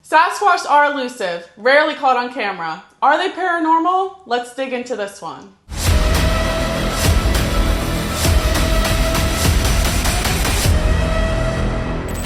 Sasquatch are elusive, rarely caught on camera. Are they paranormal? Let's dig into this one.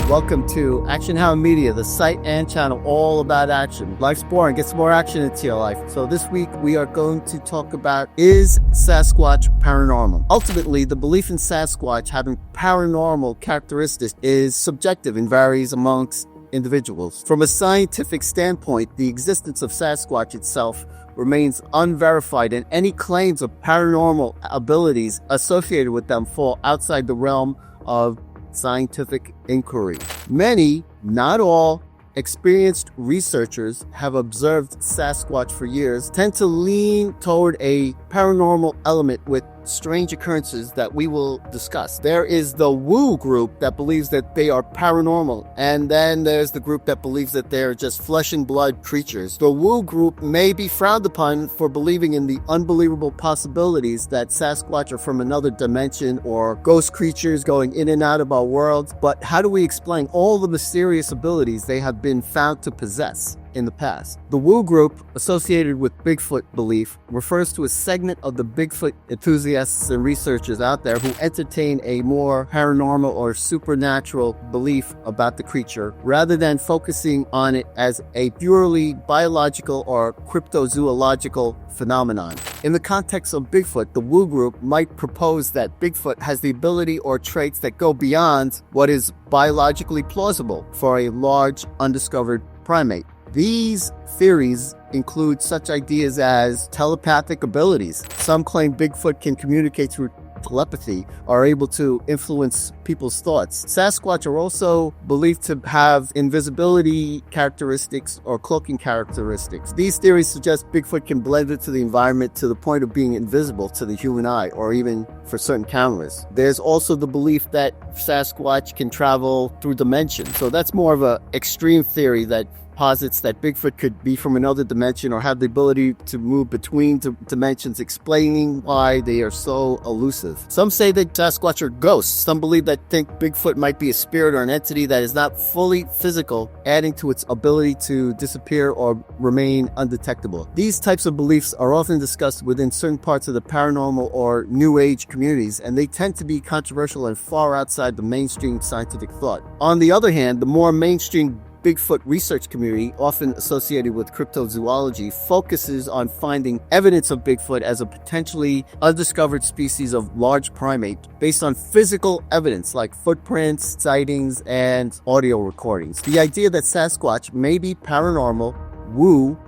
Welcome to Action Hound Media, the site and channel all about action. Life's boring, get some more action into your life. So this week we are going to talk about, is Sasquatch paranormal? Ultimately, the belief in Sasquatch having paranormal characteristics is subjective and varies amongst individuals. From a scientific standpoint, the existence of Sasquatch itself remains unverified, and any claims of paranormal abilities associated with them fall outside the realm of scientific inquiry. Many, not all, experienced researchers have observed Sasquatch for years tend to lean toward a paranormal element with strange occurrences that we will discuss. There is the woo group that believes that they are paranormal, and then there's the group that believes that they're just flesh and blood creatures. The woo group may be frowned upon for believing in the unbelievable possibilities that Sasquatch are from another dimension or ghost creatures going in and out of our world, but how do we explain all the mysterious abilities they have been found to possess in the past? The woo group, associated with Bigfoot belief, refers to a segment of the Bigfoot enthusiasts and researchers out there who entertain a more paranormal or supernatural belief about the creature, rather than focusing on it as a purely biological or cryptozoological phenomenon. In the context of Bigfoot, the woo group might propose that Bigfoot has the ability or traits that go beyond what is biologically plausible for a large undiscovered primate. These theories include such ideas as telepathic abilities. Some claim Bigfoot can communicate through telepathy, are able to influence people's thoughts. Sasquatch are also believed to have invisibility characteristics or cloaking characteristics. These theories suggest Bigfoot can blend into the environment to the point of being invisible to the human eye, or even for certain cameras. There's also the belief that Sasquatch can travel through dimensions. So that's more of an extreme theory that posits that Bigfoot could be from another dimension or have the ability to move between dimensions, explaining why they are so elusive. Some say that Sasquatch are ghosts. Some believe that think Bigfoot might be a spirit or an entity that is not fully physical, adding to its ability to disappear or remain undetectable. These types of beliefs are often discussed within certain parts of the paranormal or New Age communities, and they tend to be controversial and far outside the mainstream scientific thought. On the other hand, the more mainstream Bigfoot research community, often associated with cryptozoology, focuses on finding evidence of Bigfoot as a potentially undiscovered species of large primate based on physical evidence like footprints, sightings, and audio recordings. The idea that Sasquatch may be paranormal, woo,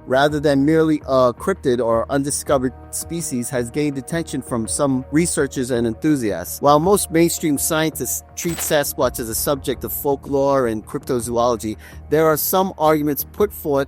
rather than merely a cryptid or undiscovered species has gained attention from some researchers and enthusiasts. While most mainstream scientists treat Sasquatch as a subject of folklore and cryptozoology, there are some arguments put forth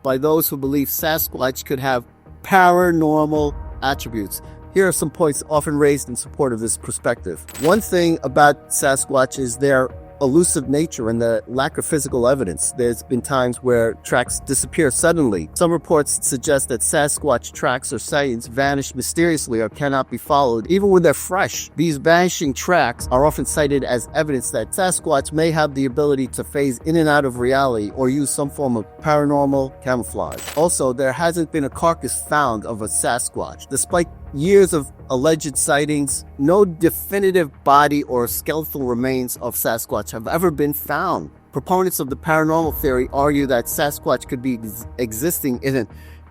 by those who believe Sasquatch could have paranormal attributes. Here are some points often raised in support of this perspective. One thing about Sasquatch is their elusive nature and the lack of physical evidence. There's been times where tracks disappear suddenly. Some reports suggest that Sasquatch tracks or sightings vanish mysteriously or cannot be followed, even when they're fresh. These vanishing tracks are often cited as evidence that Sasquatch may have the ability to phase in and out of reality or use some form of paranormal camouflage. Also, there hasn't been a carcass found of a Sasquatch. Despite years of alleged sightings, no definitive body or skeletal remains of Sasquatch have ever been found. Proponents of the paranormal theory argue that Sasquatch could be existing in a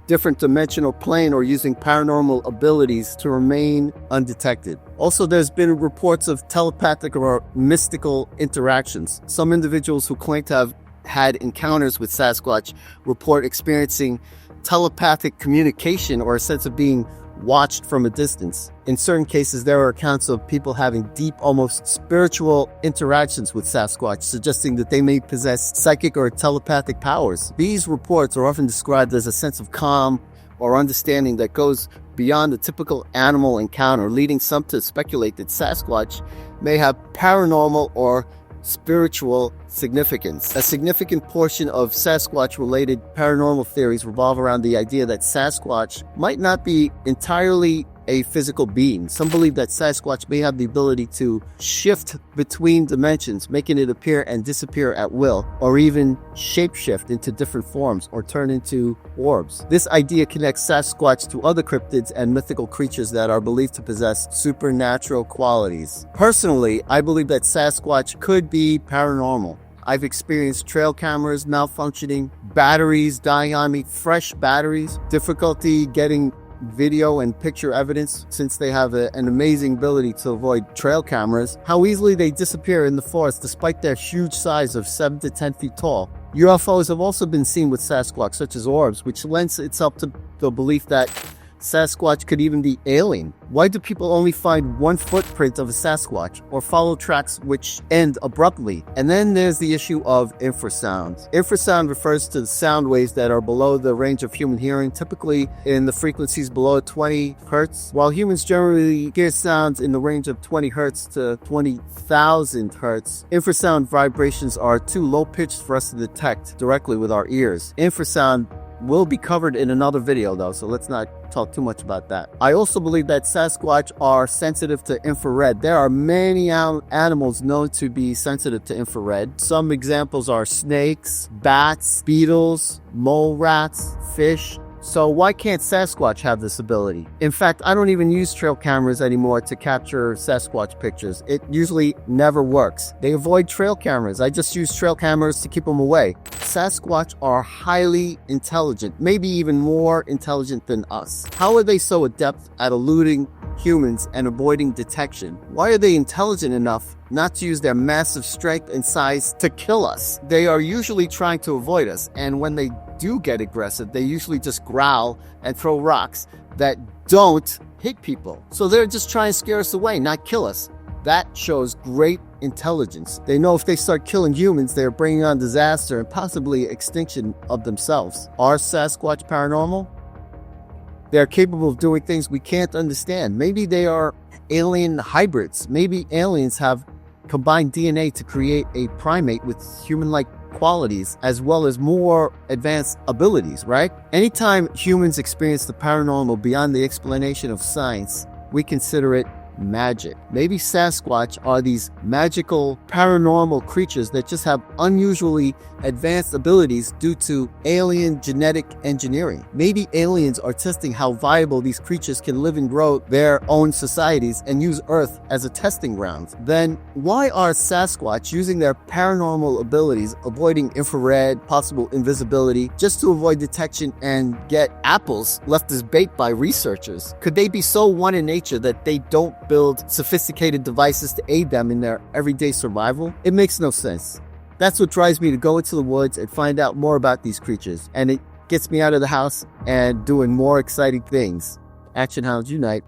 different dimensional plane or using paranormal abilities to remain undetected. Also, there's been reports of telepathic or mystical interactions. Some individuals who claim to have had encounters with Sasquatch report experiencing telepathic communication or a sense of being watched from a distance. In certain cases, there are accounts of people having deep, almost spiritual interactions with Sasquatch, suggesting that they may possess psychic or telepathic powers. These reports are often described as a sense of calm or understanding that goes beyond the typical animal encounter, leading some to speculate that Sasquatch may have paranormal or spiritual significance. A significant portion of Sasquatch-related paranormal theories revolve around the idea that Sasquatch might not be entirely a physical being. Some believe that Sasquatch may have the ability to shift between dimensions, making it appear and disappear at will, or even shapeshift into different forms or turn into orbs. This idea connects Sasquatch to other cryptids and mythical creatures that are believed to possess supernatural qualities. Personally, I believe that Sasquatch could be paranormal. I've experienced trail cameras malfunctioning, batteries dying on me, fresh batteries, difficulty getting video and picture evidence since they have an amazing ability to avoid trail cameras, how easily they disappear in the forest despite their huge size of 7 to 10 feet tall. UFOs have also been seen with Sasquatch, such as orbs, which lends itself to the belief that Sasquatch could even be alien. Why do people only find one footprint of a Sasquatch or follow tracks which end abruptly? And then there's the issue of infrasound. Infrasound refers to the sound waves that are below the range of human hearing, typically in the frequencies below 20 hertz. While humans generally hear sounds in the range of 20 hertz to 20,000 hertz, infrasound vibrations are too low-pitched for us to detect directly with our ears. Infrasound will be covered in another video though, so let's not talk too much about that. I also believe that Sasquatch are sensitive to infrared. There are many animals known to be sensitive to infrared. Some examples are snakes, bats, beetles, mole rats, fish. So why can't Sasquatch have this ability? In fact, I don't even use trail cameras anymore to capture Sasquatch pictures. It usually never works. They avoid trail cameras. I just use trail cameras to keep them away. Sasquatch are highly intelligent, maybe even more intelligent than us. How are they so adept at eluding humans and avoiding detection? Why are they intelligent enough not to use their massive strength and size to kill us? They are usually trying to avoid us, and when they do get aggressive, they usually just growl and throw rocks that don't hit people. So they're just trying to scare us away, not kill us. That shows great intelligence. They know if they start killing humans, they're bringing on disaster and possibly extinction of themselves. Are Sasquatch paranormal? They're capable of doing things we can't understand. Maybe they are alien hybrids. Maybe aliens have combined DNA to create a primate with human-like qualities as well as more advanced abilities, right? Anytime humans experience the paranormal beyond the explanation of science, we consider it magic. Maybe Sasquatch are these magical paranormal creatures that just have unusually advanced abilities due to alien genetic engineering. Maybe aliens are testing how viable these creatures can live and grow their own societies and use Earth as a testing ground. Then why are Sasquatch using their paranormal abilities, avoiding infrared, possible invisibility, just to avoid detection and get apples left as bait by researchers? Could they be so one in nature that they don't build sophisticated devices to aid them in their everyday survival? It makes no sense. That's what drives me to go into the woods and find out more about these creatures. And it gets me out of the house and doing more exciting things. Action Hounds Unite.